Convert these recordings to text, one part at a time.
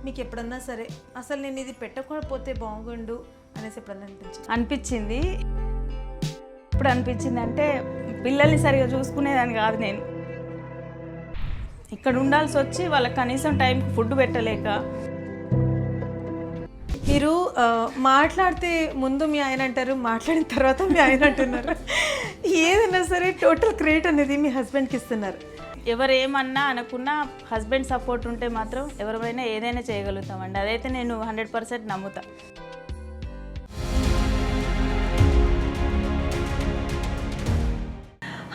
మీకు ఎప్పుడన్నా సరే అసలు నేను ఇది పెట్టకపోతే బాగుండు అనేసి ఎప్పుడన్నా అనిపించింది. ఇప్పుడు అనిపించింది అంటే పిల్లల్ని సరిగా చూసుకునేదాన్ని కాదు. నేను ఇక్కడ ఉండాల్సి వచ్చి వాళ్ళకి కనీసం టైంకి ఫుడ్ పెట్టలేక. మీరు మాట్లాడితే ముందు మీ ఆయన అంటారు, మాట్లాడిన తర్వాత మీ ఆయన అంటున్నారు. ఏదైనా సరే టోటల్ క్రెడిట్ అనేది మీ హస్బెండ్కి ఇస్తున్నారు. ఎవరు ఏమన్నా అనుకున్నా హస్బెండ్ సపోర్ట్ ఉంటే మాత్రం ఎవరైనా ఏదైనా చేయగలుగుతామండి. అదైతే నేను 100% నమ్ముతా.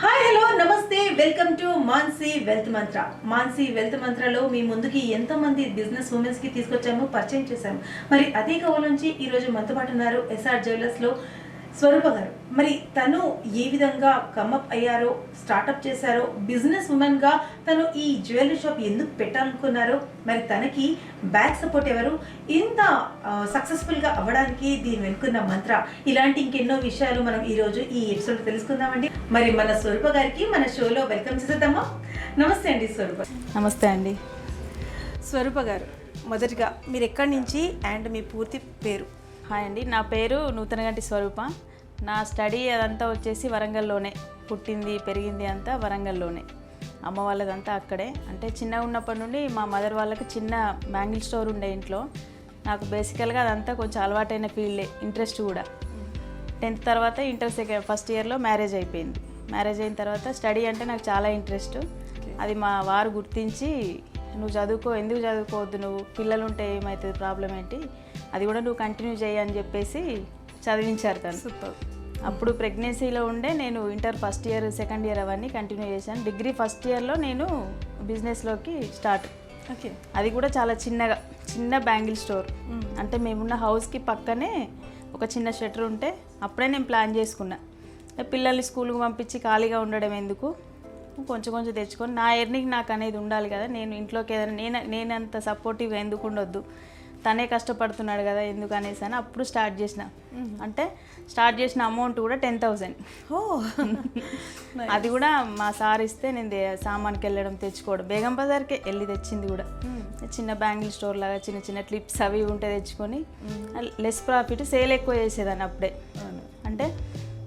హాయ్, హలో, నమస్తే, welcome to Mansi wealth Mantra. Mansi wealth మంత్రలో మీ ముందుకి ఎంతోమంది బిజినెస్ ఉమెన్స్కి తీసుకొచ్చాము, పరిచయం చేశాము. మరి అదే కవల నుంచి ఈరోజు మనతో పాటు ఉన్నారు ఎస్ఆర్ జ్యువెలర్స్లో స్వరూప గారు. మరి తను ఏ విధంగా కమప్ అయ్యారో, స్టార్ట్అప్ చేశారో, బిజినెస్ ఉమెన్గా తను ఈ జ్యువెలరీ షాప్ ఎందుకు పెట్టాలనుకున్నారో, మరి తనకి బ్యాక్ సపోర్ట్ ఎవరు, ఇంత సక్సెస్ఫుల్గా అవ్వడానికి దీని వెనుకున్న మంత్ర, ఇలాంటి ఇంకెన్నో విషయాలు మనం ఈరోజు ఈ ఎపిసోడ్ తెలుసుకుందామండి. మరి మన స్వరూప గారికి మన షోలో వెల్కమ్ చేసేద్దామా? నమస్తే అండి స్వరూప. నమస్తే అండి. స్వరూప గారు, మొదటిగా మీరు ఎక్కడి నుంచి అండ్ మీ పూర్తి పేరు? హాయ్ అండి, నా పేరు నూతనగంటి స్వరూప. నా స్టడీ అదంతా వచ్చేసి వరంగల్లోనే. పుట్టింది పెరిగింది అంతా వరంగల్లోనే. అమ్మ వాళ్ళదంతా అక్కడే. అంటే చిన్నగా ఉన్నప్పటి నుండి మా మదర్ వాళ్ళకి చిన్న బ్యాంగిల్ స్టోర్ ఉండే ఇంట్లో. నాకు బేసికల్గా అదంతా కొంచెం అలవాటైన ఫీల్డే, ఇంట్రెస్ట్ కూడా. 10th తర్వాత ఇంటర్ ఫస్ట్ ఇయర్లో మ్యారేజ్ అయిపోయింది. మ్యారేజ్ అయిన తర్వాత స్టడీ అంటే నాకు చాలా ఇంట్రెస్ట్. అది మా వారు గుర్తించి, నువ్వు చదువుకో, ఎందుకు చదువుకోవద్దు, నువ్వు పిల్లలు ఉంటే ఏమవుతుంది, ప్రాబ్లం ఏంటి, అది కూడా నువ్వు కంటిన్యూ చేయి అని చెప్పేసి చదివించారు తను. సూపర్. అప్పుడు ప్రెగ్నెన్సీలో ఉండే నేను inter first year second year అవన్నీ కంటిన్యూ చేశాను. డిగ్రీ ఫస్ట్ ఇయర్లో నేను బిజినెస్లోకి స్టార్ట్. ఓకే. అది కూడా చాలా చిన్న బ్యాంగిల్ స్టోర్. అంటే మేమున్న హౌస్కి పక్కనే ఒక చిన్న షట్టర్ ఉంటే అప్పుడే నేను ప్లాన్ చేసుకున్నా, పిల్లల్ని స్కూల్కి పంపించి ఖాళీగా ఉండడం ఎందుకు, కొంచెం తెచ్చుకొని నా ఎర్నింగ్ నాకు అనేది ఉండాలి కదా. నేను ఇంట్లోకి ఏదైనా నేనంత సపోర్టివ్గా ఎందుకు ఉండొద్దు, తనే కష్టపడుతున్నాడు కదా ఎందుకు అనేసి అని అప్పుడు స్టార్ట్ చేసిన. అంటే స్టార్ట్ చేసిన అమౌంట్ కూడా 10,000. అది కూడా మా సార్ ఇస్తే నేను సామాన్కి వెళ్ళడం తెచ్చుకోవడం, బేగం బజార్కే వెళ్ళి తెచ్చింది కూడా. చిన్న బ్యాంగిల్ స్టోర్ లాగా చిన్న క్లిప్స్ అవి ఉంటే తెచ్చుకొని లెస్ ప్రాఫిట్, సేల్ ఎక్కువ చేసేదాన్ని అప్పుడే. అంటే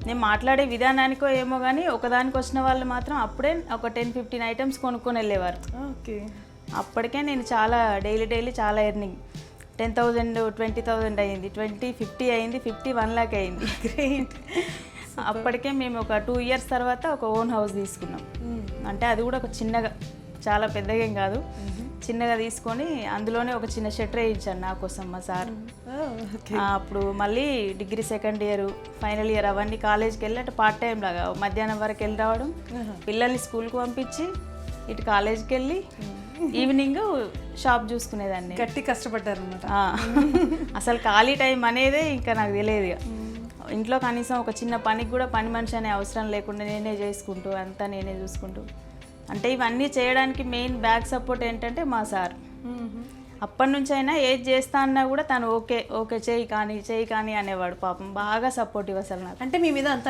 నేను మాట్లాడే విధానానికో ఏమో కానీ ఒకదానికి వచ్చిన వాళ్ళు మాత్రం అప్పుడే ఒక 10-15 ఐటమ్స్ కొనుక్కొని వెళ్ళేవారు. ఓకే. అప్పటికే నేను చాలా డైలీ చాలా ఎర్నింగ్. 10,000 20,000 అయింది, 20 50 అయింది, 50 1 lakh అయింది. గ్రేట్. అప్పటికే మేము ఒక 2 years తర్వాత ఒక ఓన్ హౌస్ తీసుకున్నాం. అంటే అది కూడా ఒక చిన్నగా, చాలా పెద్దగా ఏం కాదు, చిన్నగా తీసుకొని అందులోనే ఒక చిన్న షట్టర్ వేయించాను నా కోసం మా సార్. అప్పుడు మళ్ళీ degree second year final year అవన్నీ కాలేజ్కి వెళ్ళి అటు పార్ట్ టైం లాగా మధ్యాహ్నం వరకు వెళ్ళి రావడం, పిల్లల్ని స్కూల్కి పంపించి ఇటు కాలేజ్కి వెళ్ళి ఈవినింగ్ షాప్ చూసుకునేదాన్ని. గట్టి కష్టపడ్డారు అనమాట. అసలు ఖాళీ టైం అనేదే ఇంకా నాకు తెలియదు. ఇంట్లో కనీసం ఒక చిన్న పనికి కూడా పని మనిషి అనే అవసరం లేకుండా నేనే చేసుకుంటూ అంతా నేనే చూసుకుంటూ. అంటే ఇవన్నీ చేయడానికి మెయిన్ బ్యాక్ సపోర్ట్ ఏంటంటే మా సార్. అప్పటి నుంచి అయినా ఏది చేస్తా అన్నా కూడా తను ఓకే చేయి కానీ అనేవాడు. పాపం బాగా సపోర్టివ్ అసలు నాకు. అంటే మీ మీద అంత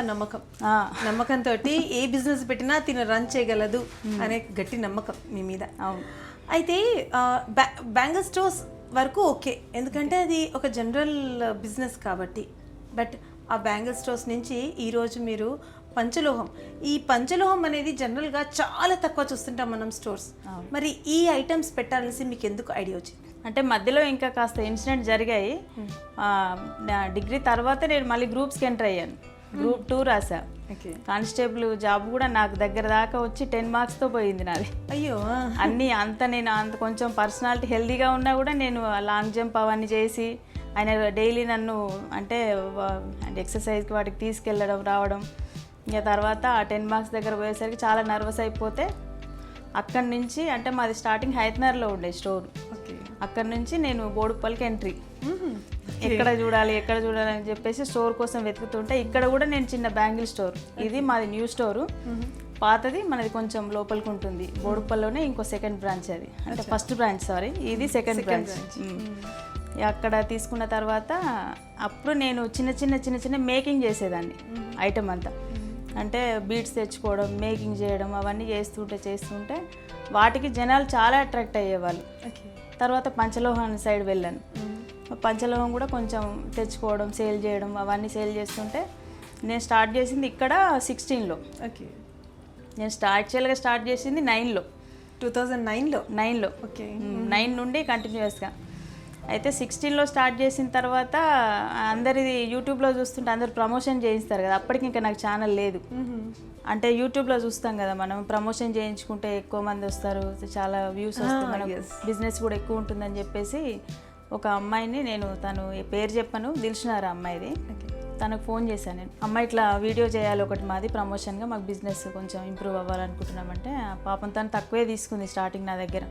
నమ్మకంతో ఏ బిజినెస్ పెట్టినా తిన రన్ చేయగలదు అనే గట్టి నమ్మకం మీ మీద. అవును. అయితే బ్యాంగిల్ స్టోర్స్ వరకు ఓకే, ఎందుకంటే అది ఒక జనరల్ బిజినెస్ కాబట్టి. బట్ ఆ బ్యాంగిల్ స్టోర్స్ నుంచి ఈరోజు మీరు పంచలోహం, ఈ పంచలోహం అనేది జనరల్గా చాలా తక్కువ చూస్తుంటాం మనం స్టోర్స్. మరి ఈ ఐటమ్స్ పెట్టాల్సి మీకు ఎందుకు ఐడియా వచ్చింది? అంటే మధ్యలో ఇంకా కాస్త ఇన్సిడెంట్ జరిగాయి. డిగ్రీ తర్వాత నేను మళ్ళీ గ్రూప్స్కి ఎంటర్ అయ్యాను. గ్రూప్ 2 రాసా. కానిస్టేబుల్ జాబ్ కూడా నాకు దగ్గర దాకా వచ్చి 10 marksతో పోయింది నాది. అయ్యో. నేను అంత కొంచెం పర్సనాలిటీ హెల్దీగా ఉన్నా కూడా నేను లాంగ్ జంప్ అవన్నీ చేసి ఆయన డైలీ నన్ను అంటే ఎక్సర్సైజ్కి వాటికి తీసుకెళ్ళడం రావడం. ఇంకా తర్వాత ఆ 10 marks దగ్గర పోయేసరికి చాలా నర్వస్ అయిపోతే అక్కడి నుంచి, అంటే మాది స్టార్టింగ్ హైతనర్లో ఉండే స్టోర్, అక్కడి నుంచి నేను బోడుప్పల్కి ఎంట్రీ. ఎక్కడ చూడాలి అని చెప్పేసి స్టోర్ కోసం వెతుకుతుంటే ఇక్కడ కూడా నేను చిన్న బ్యాంగిల్ స్టోర్, ఇది మాది న్యూ స్టోరు, పాతది మనది కొంచెం లోపలికి ఉంటుంది. బోడుప్పల్లోనే ఇంకో సెకండ్ బ్రాంచ్, అది అంటే ఫస్ట్ బ్రాంచ్ సారీ, ఇది సెకండ్ బ్రాంచ్. అక్కడ తీసుకున్న తర్వాత అప్పుడు నేను చిన్న మేకింగ్ చేసేదాన్ని ఐటమ్ అంతా. అంటే బీడ్స్ తెచ్చుకోవడం, మేకింగ్ చేయడం అవన్నీ చేస్తుంటే వాటికి జనాలు చాలా అట్రాక్ట్ అయ్యేవాళ్ళు. తర్వాత పంచలోహం సైడ్ వెళ్ళాను. పంచలోహం కూడా కొంచెం తెచ్చుకోవడం, సేల్ చేయడం, అవన్నీ సేల్ చేస్తుంటే నేను స్టార్ట్ చేసింది ఇక్కడ 16లో. ఓకే. నేను యాక్చువల్గా స్టార్ట్ చేసింది 9లో. 2009లో. ఓకే. 9 నుండి కంటిన్యూస్గా. అయితే 16లో స్టార్ట్ చేసిన తర్వాత అందరిది యూట్యూబ్లో చూస్తుంటే అందరు ప్రమోషన్ చేయిస్తారు కదా, అప్పటికి ఇంకా నాకు ఛానల్ లేదు. అంటే యూట్యూబ్లో చూస్తాం కదా మనం, ప్రమోషన్ చేయించుకుంటే ఎక్కువ మంది వస్తారు, చాలా వ్యూస్ వస్తాయి, మనకు బిజినెస్ కూడా ఎక్కువ ఉంటుందని చెప్పేసి ఒక అమ్మాయిని నేను, తను పేరు చెప్పను, దిల్షునారా అమ్మాయిది, తనకు ఫోన్ చేశాను నేను. అమ్మాయి ఇట్లా వీడియో చేయాలి ఒకటి మాది ప్రమోషన్గా, మాకు బిజినెస్ కొంచెం ఇంప్రూవ్ అవ్వాలనుకుంటున్నామంటే పాపం తను తక్కువే తీసుకుంది స్టార్టింగ్ నా దగ్గర.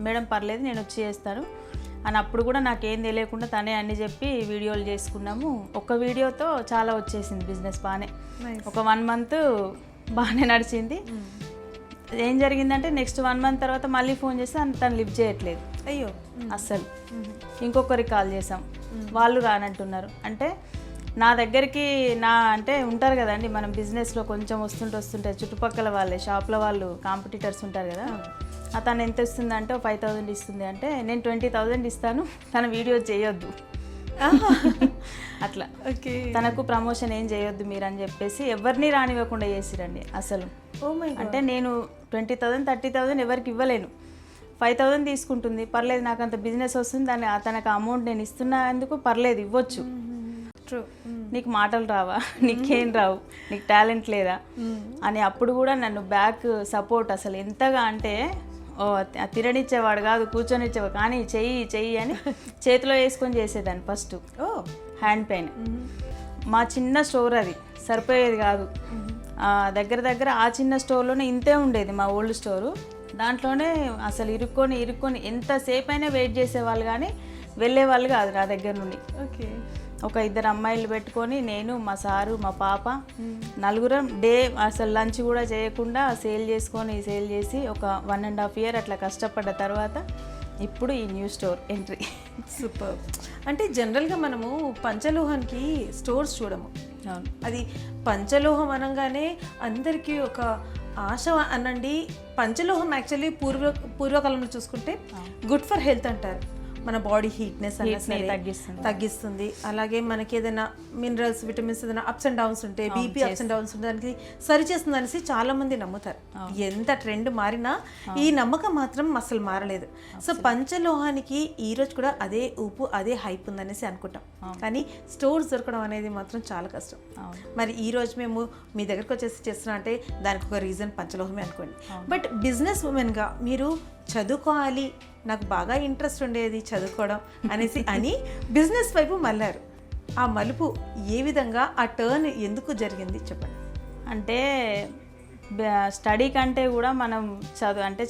మేడం పర్లేదు నేను వచ్చి చేస్తాను అని అప్పుడు కూడా నాకేం తెలియకుండా తనే అన్ని చెప్పి వీడియోలు చేసుకున్నాము. ఒక వీడియోతో చాలా వచ్చేసింది బిజినెస్ బాగానే. ఒక 1 మంత్ బాగానే నడిచింది. ఏం జరిగిందంటే నెక్స్ట్ 1 మంత్ తర్వాత మళ్ళీ ఫోన్ చేస్తే తను లిఫ్ట్ చేయట్లేదు. అయ్యో అస్సలు. ఇంకొకరికి కాల్ చేసాం, వాళ్ళు రానంటున్నారు. అంటే నా దగ్గరికి అంటే ఉంటారు కదండి మనం బిజినెస్లో కొంచెం వస్తుంటే చుట్టుపక్కల వాళ్ళే షాప్లో వాళ్ళు కాంపిటీటర్స్ ఉంటారు కదా, తను ఎంత ఇస్తుంది అంటే 5,000 ఇస్తుంది అంటే నేను 20,000 ఇస్తాను, తన వీడియో చేయొద్దు అట్లా. ఓకే. తనకు ప్రమోషన్ ఏం చేయొద్దు మీరు అని చెప్పేసి ఎవరిని రానివ్వకుండా చేసిరండి అసలు. అంటే నేను 20,000 30,000 ఎవరికి ఇవ్వలేను, 5,000 తీసుకుంటుంది, పర్లేదు నాకు అంత బిజినెస్ వస్తుంది, తనకు అమౌంట్ నేను ఇస్తున్నా ఎందుకు, పర్లేదు ఇవ్వచ్చు, నీకు మాటలు రావా, నీకేం రావు, నీకు టాలెంట్ లేదా అని అప్పుడు కూడా నన్ను బ్యాక్ సపోర్ట్ అసలు ఎంతగా అంటే, తిననిచ్చేవాడు కాదు, కూర్చొనిచ్చేవాడు, కానీ చెయ్యి అని చేతిలో వేసుకొని చేసేదాన్ని ఫస్ట్ హ్యాండ్ పైన. మా చిన్న స్టోర్ అది సరిపోయేది కాదు, దగ్గర ఆ చిన్న స్టోర్లోనే ఇంతే ఉండేది మా ఓల్డ్ స్టోరు. దాంట్లోనే అసలు ఇరుక్కొని ఎంతసేపు అయినా వెయిట్ చేసేవాళ్ళు కానీ వెళ్ళేవాళ్ళు కాదు నా దగ్గర నుండి. ఓకే. ఒక 2 అమ్మాయిలు పెట్టుకొని నేను, మా సారు, మా పాప, నలుగురం డే అసలు లంచ్ కూడా చేయకుండా సేల్ చేసి ఒక 1.5 year అట్లా కష్టపడ్డ తర్వాత ఇప్పుడు ఈ న్యూ స్టోర్ ఎంట్రీ. సూపర్. అంటే జనరల్గా మనము పంచలోహానికి స్టోర్స్ చూడము. అవును. అది పంచలోహం అనగానే అందరికీ ఒక ఆశ అనండి. పంచలోహం యాక్చువల్లీ పూర్వకాలంలో చూసుకుంటే గుడ్ ఫర్ హెల్త్ అంటారు. మన బాడీ హీట్నెస్ తగ్గిస్తుంది. అలాగే మనకి ఏదైనా మినరల్స్, విటమిన్స్ ఏదైనా అప్స్ అండ్ డౌన్స్ ఉంటే, బీపీ అప్స్ అండ్ డౌన్స్ ఉంటే దానికి సరి చేస్తుంది అనేసి చాలా మంది నమ్ముతారు. ఎంత ట్రెండ్ మారినా ఈ నమ్మకం మాత్రం అసలు మారలేదు. సో పంచలోహానికి ఈ రోజు కూడా అదే ఊపు, అదే హైప్ ఉందనేసి అనుకుంటాం, కానీ స్టోర్స్ దొరకడం అనేది మాత్రం చాలా కష్టం. మరి ఈ రోజు మేము మీ దగ్గరకు వచ్చేసి చేస్తున్నా అంటే దానికి ఒక రీజన్ పంచలోహమే అనుకోండి. బట్ బిజినెస్ ఉమెన్గా మీరు చదువుకోవాలి, నాకు బాగా ఇంట్రెస్ట్ ఉండేది చదువుకోవడం అని బిజినెస్ వైపు మళ్ళారు. ఆ మలుపు ఏ విధంగా, ఆ టర్న్ ఎందుకు జరిగింది చెప్పండి. అంటే స్టడీ కంటే కూడా మనం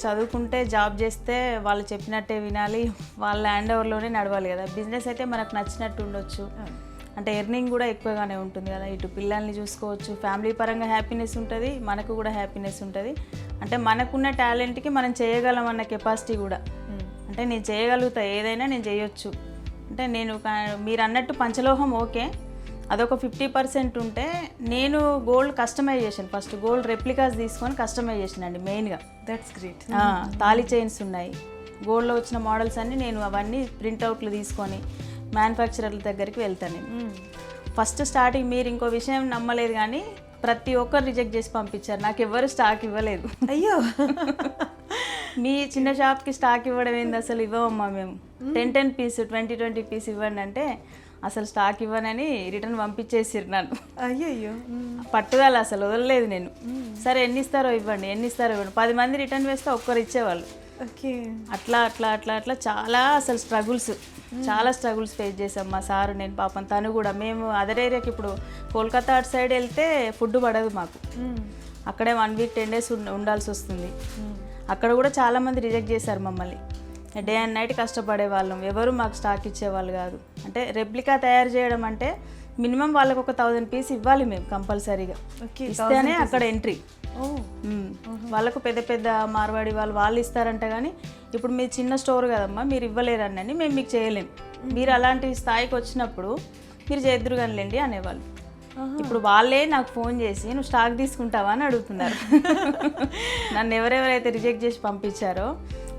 చదువుకుంటే జాబ్ చేస్తే వాళ్ళు చెప్పినట్టే వినాలి, వాళ్ళ హ్యాండ్ ఓవర్లోనే నడవాలి కదా. బిజినెస్ అయితే మనకు నచ్చినట్టు ఉండొచ్చు, అంటే ఎర్నింగ్ కూడా ఎక్కువగానే ఉంటుంది కదా. ఇటు పిల్లల్ని చూసుకోవచ్చు, ఫ్యామిలీ పరంగా హ్యాపీనెస్ ఉంటుంది, మనకు కూడా హ్యాపీనెస్ ఉంటుంది. అంటే మనకున్న టాలెంట్కి మనం చేయగలం అన్న కెపాసిటీ కూడా, అంటే నేను చేయగలుగుతా, ఏదైనా నేను చేయొచ్చు. అంటే నేను మీరు అన్నట్టు పంచలోహం ఓకే, అదొక 50% ఉంటే నేను gold customisation, first gold replicas తీసుకొని కస్టమైజేషన్ అండి మెయిన్గా. That's great. తాళి చైన్స్ ఉన్నాయి, గోల్డ్లో వచ్చిన మోడల్స్ అన్నీ నేను అవన్నీ ప్రింట్అవుట్లు తీసుకొని మ్యానుఫ్యాక్చరర్ల దగ్గరికి వెళ్తాను నేను. ఫస్ట్ స్టార్టింగ్ మీరు ఇంకో విషయం నమ్మలేదు కానీ ప్రతి ఒక్కరు రిజెక్ట్ చేసి పంపించారు, నాకు ఎవరు స్టాక్ ఇవ్వలేదు. అయ్యో, మీ చిన్న షాప్కి స్టాక్ ఇవ్వడం ఏంది, అసలు ఇవ్వమమ్మా మేము, 10 పీస్ 20 పీస్ ఇవ్వండి అంటే అసలు స్టాక్ ఇవ్వనని రిటర్న్ పంపించేసిరు నన్ను. అయ్యో, పట్టుదల అసలు వదలలేదు నేను. సరే ఎన్ని ఇస్తారో ఇవ్వండి 10 మంది రిటర్న్ వేస్తే ఒక్కరు ఇచ్చేవాళ్ళు. ఓకే. అట్లా చాలా అసలు చాలా స్ట్రగుల్స్ ఫేస్ చేసాం మా సారు నేను, పాపం తను కూడా. మేము అదర్ ఏరియాకి ఇప్పుడు కోల్కతా అటు సైడ్ వెళ్తే ఫుడ్ పడదు మాకు, అక్కడే 1 week 10 days ఉండాల్సి వస్తుంది. అక్కడ కూడా చాలామంది రిజెక్ట్ చేశారు మమ్మల్ని. డే అండ్ నైట్ కష్టపడే వాళ్ళం, ఎవరు మాకు స్టాక్ ఇచ్చేవాళ్ళు కాదు. అంటే రెప్లికా తయారు చేయడం అంటే మినిమం వాళ్ళకు ఒక 1000 పీస్ ఇవ్వాలి మేము కంపల్సరీగా, ఇస్తేనే అక్కడ ఎంట్రీ. వాళ్ళకు పెద్ద మార్వాడి వాళ్ళు ఇస్తారంట, కానీ ఇప్పుడు మీరు చిన్న స్టోర్ కదమ్మా మీరు ఇవ్వలేరని మేము మీకు చేయలేం, మీరు అలాంటి స్థాయికి వచ్చినప్పుడు మీరు చేద్దరు కానిలేండి అనేవాళ్ళు. ఇప్పుడు వాళ్ళే నాకు ఫోన్ చేసి నువ్వు స్టాక్ తీసుకుంటావా అని అడుగుతున్నారు. నన్ను ఎవరెవరైతే రిజెక్ట్ చేసి పంపించారో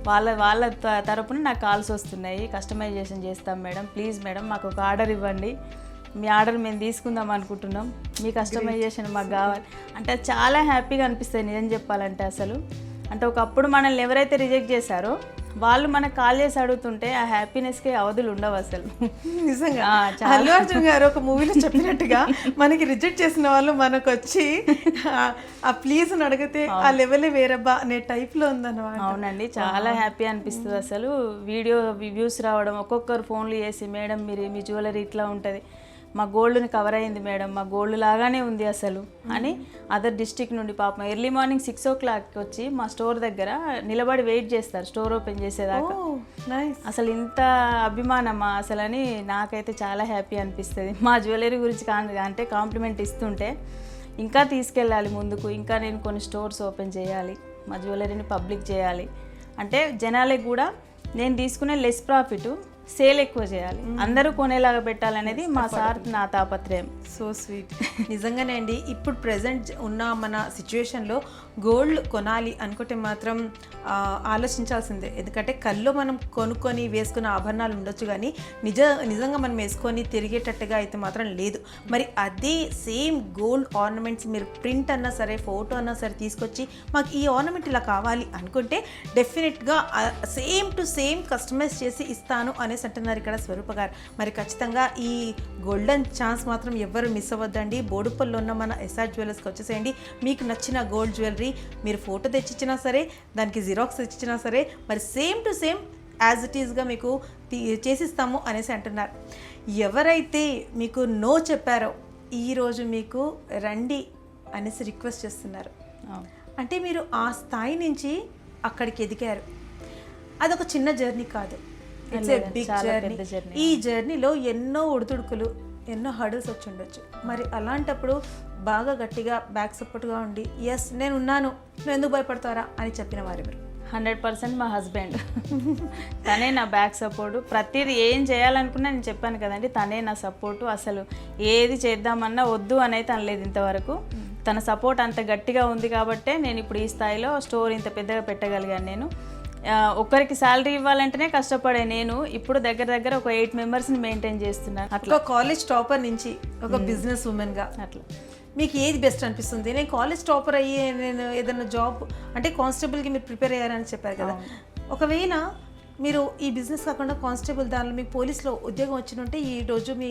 వాళ్ళ తరపున నాకు కాల్స్ వస్తున్నాయి, కస్టమైజేషన్ చేస్తాం మేడం, ప్లీజ్ మేడం మాకు ఒక ఆర్డర్ ఇవ్వండి, మీ ఆర్డర్ మేము తీసుకుందాం అనుకుంటున్నాం, మీ కస్టమైజేషన్ మాకు కావాలి అంటే చాలా హ్యాపీగా అనిపిస్తుంది నిజం చెప్పాలంటే. అసలు అంటే ఒకప్పుడు మనల్ని ఎవరైతే రిజెక్ట్ చేశారో వాళ్ళు మనకు కాల్ చేసి అడుగుతుంటే ఆ హ్యాపీనెస్కి అవధులు ఉండవు అసలు. నిజంగా అల్లు అర్జున్ గారు ఒక మూవీలో చెప్పినట్టుగా మనకి రిజెక్ట్ చేసిన వాళ్ళు మనకు వచ్చి ఆ ప్లీజ్ అని అడిగితే ఆ లెవెలే వేరబ్బా అనే టైప్లో ఉందన్నమాట. అవునండి, చాలా హ్యాపీ అనిపిస్తుంది అసలు. వీడియో వ్యూస్ రావడం, ఒక్కొక్కరు ఫోన్లు చేసి మేడం మీరు మీ జ్యువెలరీ ఇట్లా ఉంటుంది, మా గోల్డ్ని కవర్ అయింది మేడం, మా గోల్డ్ లాగానే ఉంది అసలు అని అదర్ డిస్టిక్ నుండి పాపం ఎర్లీ మార్నింగ్ 6 o'clock వచ్చి మా స్టోర్ దగ్గర నిలబడి వెయిట్ చేస్తారు స్టోర్ ఓపెన్ చేసేదాకా. అసలు ఇంత అభిమానమా అసలు అని నాకైతే చాలా హ్యాపీ అనిపిస్తుంది. మా జ్యువెలరీ గురించి అంటే కాంప్లిమెంట్ ఇస్తుంటే ఇంకా తీసుకెళ్ళాలి ముందుకు, ఇంకా నేను కొన్ని స్టోర్స్ ఓపెన్ చేయాలి, మా జ్యువెలరీని పబ్లిక్ చేయాలి అంటే జనాలకు కూడా నేను తీసుకునే లెస్ ప్రాఫిట్ సేల్ ఎక్కువ చేయాలి, అందరూ కొనేలాగా పెట్టాలనేది మా సార్ నా తాపత్రయం. So sweet. నిజంగానే అండి, ఇప్పుడు ప్రెసెంట్ ఉన్న మన సిచ్యువేషన్లో గోల్డ్ కొనాలి అనుకుంటే మాత్రం ఆలోచించాల్సిందే. ఎందుకంటే కల్లో మనం కొనుక్కొని వేసుకున్న ఆభరణాలు ఉండొచ్చు, కానీ నిజంగా మనం వేసుకొని తిరిగేటట్టుగా అయితే మాత్రం లేదు. మరి అదే సేమ్ గోల్డ్ ఆర్నమెంట్స్ మీరు ప్రింట్ అన్నా సరే, ఫోటో అన్నా సరే తీసుకొచ్చి మాకు ఈ ఆర్నమెంట్ ఇలా కావాలి అనుకుంటే డెఫినెట్గా సేమ్ టు సేమ్ కస్టమైజ్ చేసి ఇస్తాను అనేసి అంటున్నారు ఇక్కడ స్వరూప గారు. మరి ఖచ్చితంగా ఈ గోల్డెన్ ఛాన్స్ మాత్రం ఎవ్వరు మిస్ అవ్వద్దండి. బోడుప్పల్లో ఉన్న మన ఎస్ఆర్ జ్యువెలర్స్కి వచ్చేసేయండి. మీకు నచ్చిన గోల్డ్ జ్యువెలరీ మీరు ఫోటో తెచ్చిచ్చినా సరే, దానికి జిరాక్స్ తెచ్చిచ్చినా సరే, మరి same to same as it ఈస్గా మీకు చేసిస్తాము అనేసి అంటున్నారు. ఎవరైతే మీకు నో చెప్పారో ఈరోజు మీకు రండి అనేసి రిక్వెస్ట్ చేస్తున్నారు. అంటే మీరు ఆ స్థాయి నుంచి అక్కడికి ఎదిగారు. అదొక చిన్న జర్నీ కాదు, ఇట్స్ ఏ బిగ్ జర్నీ. ఈ జర్నీలో ఎన్నో ఒడిదుడుకులు, ఎన్నో హర్డల్స్ వచ్చి ఉండొచ్చు. మరి అలాంటప్పుడు బాగా గట్టిగా బ్యాక్ సపోర్ట్గా ఉండి ఎస్ నేను ఉన్నాను, నువ్వు ఎందుకు భయపడతారా అని చెప్పిన వారు ఎవరు? 100% మా హస్బెండ్. తనే నా బ్యాక్ సపోర్టు. ప్రతిదీ ఏం చేయాలనుకున్నా నేను చెప్పాను కదండి, తనే నా సపోర్టు. అసలు ఏది చేద్దామన్నా వద్దు అని అయితే అనలేదు ఇంతవరకు. తన సపోర్ట్ అంత గట్టిగా ఉంది కాబట్టే నేను ఇప్పుడు ఈ స్థాయిలో స్టోర్ ఇంత పెద్దగా పెట్టగలిగాను. నేను ఒక్కరికి శాలరీ ఇవ్వాలంటేనే కష్టపడే నేను ఇప్పుడు దగ్గర ఒక 8 మెంబర్స్ని మెయింటైన్ చేస్తున్నాను. అట్లా కాలేజ్ టాపర్ నుంచి ఒక బిజినెస్ ఉమెన్గా అట్లా మీకు ఏది బెస్ట్ అనిపిస్తుంది? నేను కాలేజ్ టాపర్ అయ్యి నేను ఏదైనా జాబ్ అంటే కానిస్టేబుల్కి మీరు ప్రిపేర్ అయ్యారని చెప్పారు కదా, ఒకవేళ మీరు ఈ బిజినెస్ కాకుండా కానిస్టేబుల్ దానిలో మీకు పోలీస్లో ఉద్యోగం వచ్చినుంటే ఈ రోజు మీ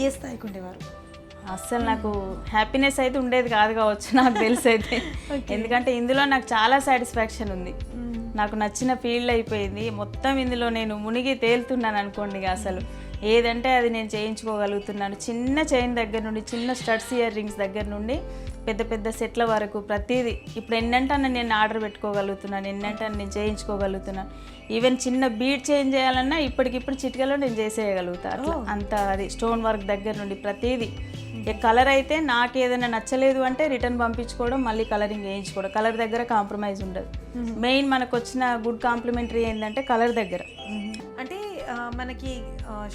ఏ స్థాయికి ఉండేవారు? అస్సలు నాకు హ్యాపీనెస్ అయితే ఉండేది కాదు కావచ్చు నాకు తెలిసి అయితే. ఎందుకంటే ఇందులో నాకు చాలా సాటిస్ఫాక్షన్ ఉంది, నాకు నచ్చిన ఫీల్డ్ అయిపోయింది మొత్తం. ఇందులో నేను మునిగి తేలుతున్నాను అనుకోండి. అసలు ఏదంటే అది నేను చేయించుకోగలుగుతున్నాను. చిన్న చైన్ దగ్గర నుండి, చిన్న స్టడ్స్ ఇయర్ రింగ్స్ దగ్గర నుండి పెద్ద సెట్ల వరకు ప్రతిదీ ఇప్పుడు ఎన్నంటే నేను ఆర్డర్ పెట్టుకోగలుగుతున్నాను, ఎన్నంటే నేను చేయించుకోగలుగుతున్నాను. ఈవెన్ చిన్న బీడ్ చేంజ్ చేయాలన్నా ఇప్పటికిప్పుడు చిటికలో నేను చేసేయగలుగుతాను. అంత అది స్టోన్ వర్క్ దగ్గర నుండి ప్రతిదీ. కలర్ అయితే నాకు ఏదైనా నచ్చలేదు అంటే రిటర్న్ పంపించుకోవడం, మళ్ళీ కలరింగ్ వేయించుకోవడం. కలర్ దగ్గర కాంప్రమైజ్ ఉండదు. మెయిన్ మనకు వచ్చిన గుడ్ కాంప్లిమెంటరీ ఏంటంటే కలర్ దగ్గర. అంటే మనకి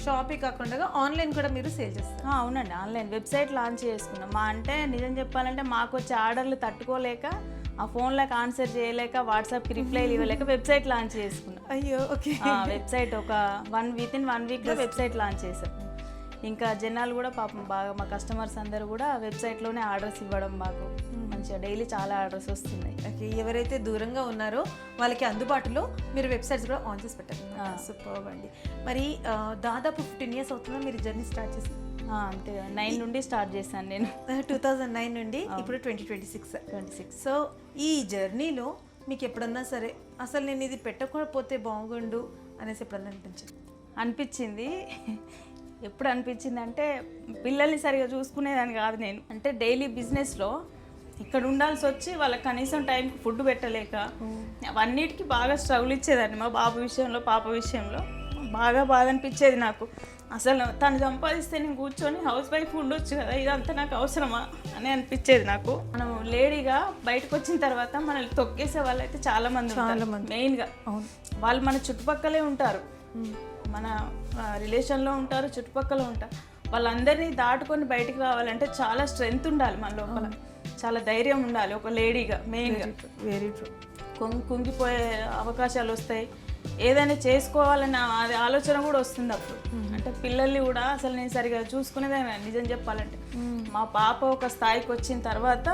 షాపే కాకుండా ఆన్లైన్ కూడా మీరు సేల్ చేస్తారు? అవునండి, ఆన్లైన్ వెబ్సైట్ లాంచ్ చేసుకున్నాం. మా అంటే నిజం చెప్పాలంటే మాకు వచ్చే ఆర్డర్లు తట్టుకోలేక, ఆ ఫోన్లోకి ఆన్సర్ చేయలేక, వాట్సాప్కి రిప్లైలు ఇవ్వలేక వెబ్సైట్ లాంచ్ చేసుకున్నాం. అయ్యో ఓకే. వెబ్సైట్ ఒక వితిన్ 1 వీక్లో వెబ్సైట్ లాంచ్ చేసాం. ఇంకా జనాలు కూడా పాపం బాగా మా కస్టమర్స్ అందరూ కూడా వెబ్సైట్లోనే ఆర్డర్స్ ఇవ్వడం, మాకు మంచిగా డైలీ చాలా ఆర్డర్స్ వస్తున్నాయి. ఓకే, ఎవరైతే దూరంగా ఉన్నారో వాళ్ళకి అందుబాటులో మీరు వెబ్సైట్స్ కూడా ఆన్ చేసి పెట్టండి. సూపర్ అండి. మరి దాదాపు 15 years అవుతుందా మీరు జర్నీ స్టార్ట్ చేసి? అంతే, 9 నుండి స్టార్ట్ చేశాను నేను. 2009 నుండి ఇప్పుడు 2026. సో ఈ జర్నీలో మీకు ఎప్పుడన్నా సరే అసలు నేను ఇది పెట్టకపోతే బాగుండు అనేసి ఎప్పుడన్నా అనిపించింది. ఎప్పుడు అనిపించింది అంటే పిల్లల్ని సరిగా చూసుకునేదాన్ని కాదు నేను. అంటే డైలీ బిజినెస్లో ఇక్కడ ఉండాల్సి వచ్చి వాళ్ళకి కనీసం టైంకి ఫుడ్ పెట్టలేక అవన్నిటికీ బాగా స్ట్రగుల్ ఇచ్చేదాన్ని. మా బాబు విషయంలో, పాప విషయంలో బాగా బాధ అనిపించేది నాకు. అసలు తను సంపాదిస్తే నేను కూర్చొని హౌస్ వైఫ్ ఉండొచ్చు కదా, ఇదంతా నాకు అవసరమా అని అనిపించేది నాకు. మనం లేడీగా బయటకు వచ్చిన తర్వాత మనల్ని తొక్కేసే వాళ్ళు అయితే చాలా మంది మెయిన్గా. వాళ్ళు మన చుట్టుపక్కలే ఉంటారు, మన రిలేషన్లో ఉంటారు, చుట్టుపక్కల ఉంటారు. వాళ్ళందరినీ దాటుకొని బయటికి రావాలంటే చాలా స్ట్రెంగ్త్ ఉండాలి మన లోపల, చాలా ధైర్యం ఉండాలి ఒక లేడీగా మెయిన్గా. Very true. కుంగిపోయే అవకాశాలు వస్తాయి. ఏదైనా చేసుకోవాలన్న అది ఆలోచన కూడా వస్తుంది అప్పుడు. అంటే పిల్లల్ని కూడా అసలు నేను సరిగా చూసుకునేదే నిజం చెప్పాలంటే. మా పాప ఒక స్థాయికి వచ్చిన తర్వాత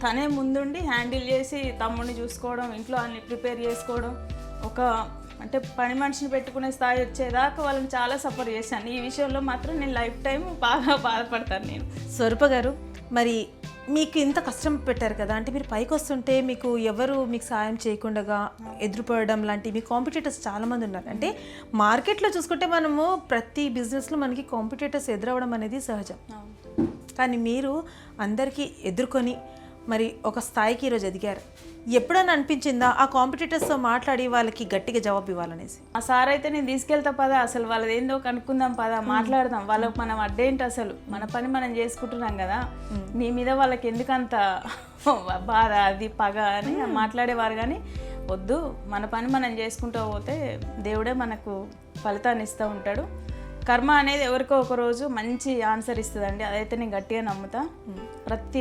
తనే ముందుండి హ్యాండిల్ చేసి తమ్ముడిని చూసుకోవడం, ఇంట్లో అన్ని ప్రిపేర్ చేసుకోవడం, ఒక అంటే పని మనిషిని పెట్టుకునే స్థాయి వచ్చేదాకా వాళ్ళని చాలా సఫర్ చేశాను. ఈ విషయంలో మాత్రం నేను లైఫ్ టైం బాగా బాధపడతాను నేను. స్వరూప గారు, మరి మీకు ఇంత కష్టం పెట్టారు కదా, అంటే మీరు పైకి వస్తుంటే మీకు ఎవరు మీకు సాయం చేయకుండా ఎదురుపడడం లాంటి మీ కాంపిటేటర్స్ చాలామంది ఉన్నారు. అంటే మార్కెట్లో చూసుకుంటే మనము ప్రతి బిజినెస్లో మనకి కాంపిటేటర్స్ ఎదురవ్వడం అనేది సహజం. కానీ మీరు అందరికీ ఎదుర్కొని మరి ఒక స్థాయికి ఈరోజు ఎదిగారు. ఎప్పుడైనా అనిపించిందా ఆ కాంపిటేటర్స్తో మాట్లాడి వాళ్ళకి గట్టిగా జవాబు ఇవ్వాలనేసి? ఆ సార్ అయితే నేను తీసుకెళ్తా పదా, అసలు వాళ్ళది ఏందో కనుక్కుందాం పదా, మాట్లాడదాం, వాళ్ళకి మనం అడ్డేంటి, అసలు మన పని మనం చేసుకుంటున్నాం కదా, నీ మీద వాళ్ళకి ఎందుకంత బాధ, అది పగ అని మాట్లాడేవారు. కానీ వద్దు, మన పని మనం చేసుకుంటూ పోతే దేవుడే మనకు ఫలితాన్ని ఇస్తూ ఉంటాడు. కర్మ అనేది ఎవరికో ఒక రోజు మంచి ఆన్సర్ ఇస్తుందండి. అదైతే నేను గట్టిగా నమ్ముతా. ప్రతి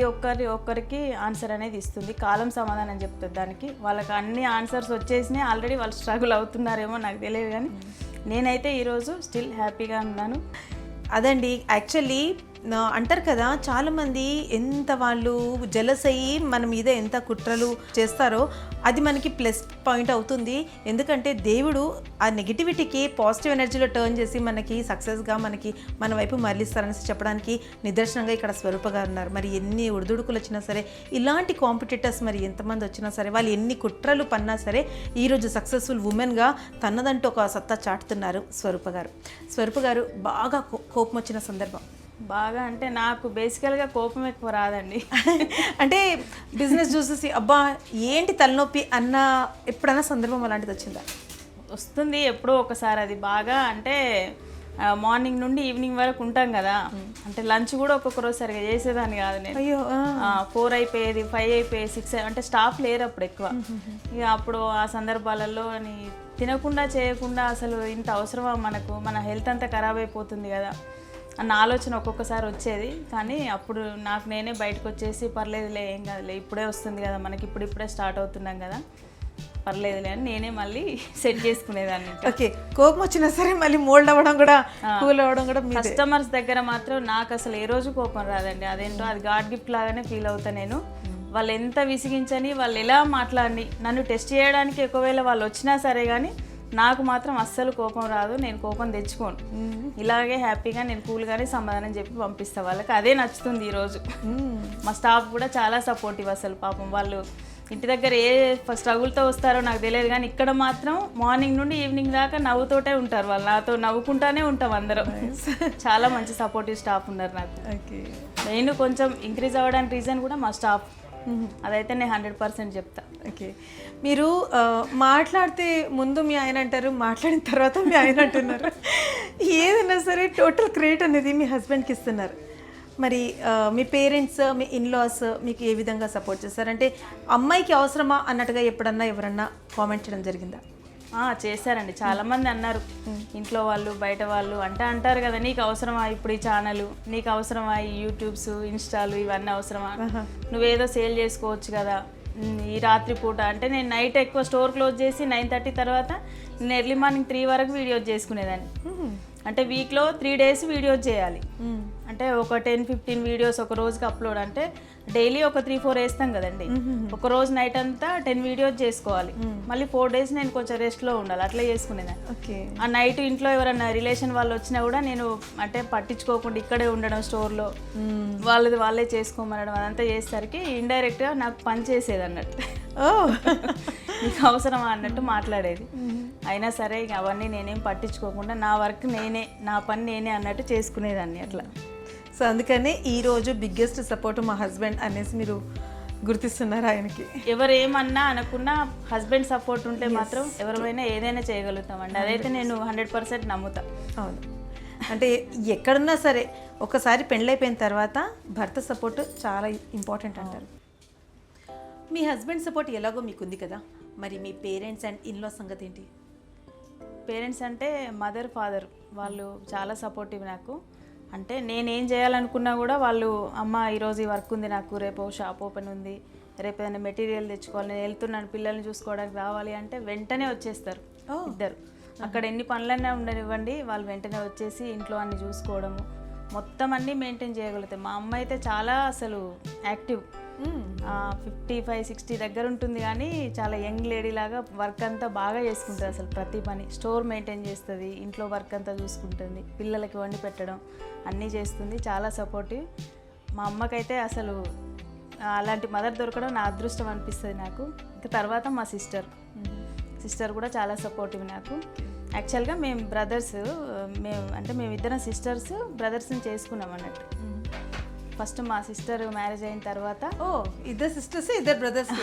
ఒక్కరికి ఆన్సర్ అనేది ఇస్తుంది. కాలం సమాధానం చెప్తుంది దానికి. వాళ్ళకి అన్ని ఆన్సర్స్ వచ్చేసినాయి ఆల్రెడీ. వాళ్ళు స్ట్రగుల్ అవుతున్నారేమో నాకు తెలియదు, కానీ నేనైతే ఈరోజు స్టిల్ హ్యాపీగా ఉన్నాను. అదండి, యాక్చువల్లీ అంటారు కదా, చాలామంది ఎంత వాళ్ళు జెలస్ అయ్యి మన మీద ఎంత కుట్రలు చేస్తారో అది మనకి ప్లస్ పాయింట్ అవుతుంది. ఎందుకంటే దేవుడు ఆ నెగిటివిటీకి పాజిటివ్ ఎనర్జీలో టర్న్ చేసి మనకి సక్సెస్గా మన వైపు మరలిస్తారని చెప్పడానికి నిదర్శనంగా ఇక్కడ స్వరూప గారు ఉన్నారు. మరి ఎన్ని ఉడుదుడుకులు వచ్చినా సరే, ఇలాంటి కాంపిటీటర్స్ మరి ఎంతమంది వచ్చినా సరే, వాళ్ళు ఎన్ని కుట్రలు పన్నా సరే, ఈరోజు సక్సెస్ఫుల్ ఉమెన్గా తనదంటూ ఒక సత్తా చాటుతున్నారు స్వరూప గారు. స్వరూప గారు, బాగా కోపం వచ్చిన సందర్భం? బాగా అంటే నాకు బేసికల్గా కోపం ఎక్కువ రాదండి. అంటే బిజినెస్ చూసేసి అబ్బా ఏంటి తలనొప్పి అన్న ఎప్పుడైనా సందర్భం అలాంటిది వచ్చిందా? వస్తుంది ఎప్పుడో ఒకసారి. అది బాగా అంటే మార్నింగ్ నుండి ఈవినింగ్ వరకు ఉంటాం కదా, అంటే లంచ్ కూడా ఒక్కొక్క రోజు సరిగా చేసేదాన్ని కాదు నేను. అయ్యో, 4 అయిపోయేది, 5 అయిపోయేది, 6 అంటే స్టాఫ్ లేరు అప్పుడు ఎక్కువ. ఇక అప్పుడు ఆ సందర్భాలలో తినకుండా చేయకుండా అసలు ఇంత అవసరమా మనకు, మన హెల్త్ అంతా ఖరాబ్ అయిపోతుంది కదా అన్న ఆలోచన ఒక్కొక్కసారి వచ్చేది. కానీ అప్పుడు నాకు నేనే బయటకు వచ్చేసి పర్లేదులే, ఏం కాదులే, ఇప్పుడే వస్తుంది కదా మనకి, ఇప్పుడే స్టార్ట్ అవుతున్నాం కదా, పర్లేదులే అని నేనే మళ్ళీ సెట్ చేసుకునేదాన్ని. ఓకే, కోపం వచ్చినా సరే మళ్ళీ మోల్డ్ అవ్వడం కూడా, కూల్ అవ్వడం కూడా. కస్టమర్స్ దగ్గర మాత్రం నాకు అసలు ఏ రోజు కోపం రాదండి. అదేంటో అది గాడ్ గిఫ్ట్ లాగానే ఫీల్ అవుతా నేను. వాళ్ళు ఎంత విసిగించని, వాళ్ళు ఎలా మాట్లాడి నన్ను టెస్ట్ చేయడానికి ఒకవేళ వాళ్ళు వచ్చినా సరే, కానీ నాకు మాత్రం అస్సలు కోపం రాదు. నేను కోపం తెచ్చుకోను. ఇలాగే హ్యాపీగా నేను కూల్గానే సమాధానం చెప్పి పంపిస్తా వాళ్ళకి. అదే నచ్చుతుంది ఈరోజు. మా స్టాఫ్ కూడా చాలా సపోర్టివ్ అసలు. పాపం వాళ్ళు ఇంటి దగ్గర ఏ స్ట్రగుల్తో వస్తారో నాకు తెలియదు, కానీ ఇక్కడ మాత్రం మార్నింగ్ నుండి ఈవినింగ్ దాకా నవ్వుతోటే ఉంటారు వాళ్ళు. నాతో నవ్వుకుంటానే ఉంటాం అందరం. చాలా మంచి సపోర్టివ్ స్టాఫ్ ఉన్నారు నాకు. నేను కొంచెం ఇంక్రీజ్ అవ్వడానికి రీజన్ కూడా మా స్టాఫ్. అదైతే నేను 100% చెప్తా. ఓకే, మీరు మాట్లాడితే ముందు మీ ఆయన అంటారు, మాట్లాడిన తర్వాత మీ ఆయన అంటున్నారు. ఏదైనా సరే టోటల్ క్రెడిట్ అనేది మీ హస్బెండ్కి ఇస్తున్నారు. మరి మీ పేరెంట్స్, మీ ఇన్లాస్ మీకు ఏ విధంగా సపోర్ట్ చేస్తారంటే, అమ్మాయికి అవసరమా అన్నట్టుగా ఎప్పుడన్నా ఎవరన్నా కామెంట్ చేయడం జరిగిందా? చేశారండి, చాలామంది అన్నారు. ఇంట్లో వాళ్ళు, బయట వాళ్ళు అంటారు కదా, నీకు అవసరమా ఇప్పుడు ఈ ఛానల్, నీకు అవసరమా ఈ యూట్యూబ్స్, ఇన్స్టాలు, ఇవన్నీ అవసరమా, నువ్వేదో సేల్ చేసుకోవచ్చు కదా ఈ రాత్రి పూట. అంటే నేను నైట్ ఎక్కువ స్టోర్ క్లోజ్ చేసి 9:30 తర్వాత నేను ఎర్లీ మార్నింగ్ 3 వరకు వీడియోస్ చేసుకునేదాన్ని. అంటే వీక్లో 3 days వీడియోస్ చేయాలి. అంటే ఒక 10-15 వీడియోస్ ఒక రోజుకి అప్లోడ్. అంటే డైలీ ఒక 3-4 వేస్తాం కదండి. ఒక రోజు నైట్ అంతా 10 వీడియోస్ చేసుకోవాలి. మళ్ళీ 4 days నేను కొంచెం రెస్ట్లో ఉండాలి. అట్లా చేసుకునేదాన్ని. ఓకే, ఆ నైట్ ఇంట్లో ఎవరైనా రిలేషన్ వాళ్ళు వచ్చినా కూడా నేను అంటే పట్టించుకోకుండా ఇక్కడే ఉండడం, స్టోర్లో వాళ్ళే చేసుకోమనడం, అదంతా చేసేసరికి ఇండైరెక్ట్గా నాకు పని చేసేది అన్నట్టు. నీకు అవసరమా అన్నట్టు మాట్లాడేది. అయినా సరే ఇక అవన్నీ నేనేం పట్టించుకోకుండా నా వర్క్ నేనే, నా పని నేనే అన్నట్టు చేసుకునేదాన్ని అట్లా. సో అందుకనే ఈరోజు బిగ్గెస్ట్ సపోర్ట్ మా హస్బెండ్ అనేసి మీరు గుర్తిస్తున్నారు ఆయనకి. ఎవరు ఏమన్నా అనుకున్నా హస్బెండ్ సపోర్ట్ ఉంటే మాత్రం ఎవరైనా ఏదైనా చేయగలుగుతామండి. అదైతే నేను 100% నమ్ముతా. అవును, అంటే ఎక్కడున్నా సరే ఒకసారి పెళ్ళైపోయిన తర్వాత భర్త సపోర్ట్ చాలా ఇంపార్టెంట్ అంటారు. మీ హస్బెండ్ సపోర్ట్ ఎలాగో మీకు ఉంది కదా, మరి మీ పేరెంట్స్ అండ్ ఇన్లా సంగతి ఏంటి? పేరెంట్స్ అంటే మదర్, ఫాదర్ వాళ్ళు చాలా సపోర్టివ్ నాకు. అంటే నేనేం చేయాలనుకున్నా కూడా వాళ్ళు, అమ్మ ఈరోజు ఈ వర్క్ ఉంది నాకు, రేపు షాప్ ఓపెన్ ఉంది, రేపు ఏదైనా మెటీరియల్ తెచ్చుకోవాలి, నేను వెళ్తున్నాను పిల్లల్ని చూసుకోవడానికి రావాలి అంటే వెంటనే వచ్చేస్తారు ఇద్దరు. అక్కడ ఎన్ని పనులన్నా ఉండనివ్వండి, వాళ్ళు వెంటనే వచ్చేసి ఇంట్లో అన్ని చూసుకోవడము, మొత్తం అన్నీ మెయింటైన్ చేయగలుగుతాయి. మా అమ్మ అయితే చాలా అసలు యాక్టివ్, 55-60 దగ్గర ఉంటుంది, కానీ చాలా యంగ్ లేడీ లాగా వర్క్ అంతా బాగా చేసుకుంటుంది. అసలు ప్రతి పని, స్టోర్ మెయింటైన్ చేస్తుంది, ఇంట్లో వర్క్ అంతా చూసుకుంటుంది, పిల్లలకి వండి పెట్టడం అన్నీ చేస్తుంది, చాలా సపోర్టివ్. మా అమ్మకైతే అసలు అలాంటి మదర్ దొరకడం నా అదృష్టం అనిపిస్తుంది నాకు. ఇంకా తర్వాత మా సిస్టర్ కూడా చాలా సపోర్టివ్ నాకు. యాక్చువల్గా మేము బ్రదర్స్, మేమిద్దరం సిస్టర్స్ బ్రదర్స్ని చేసుకున్నాం అన్నట్టు. ఫస్ట్ మా సిస్టర్ మ్యారేజ్ అయిన తర్వాత ఇద్దరు సిస్టర్స్ ఇద్దరు బ్రదర్స్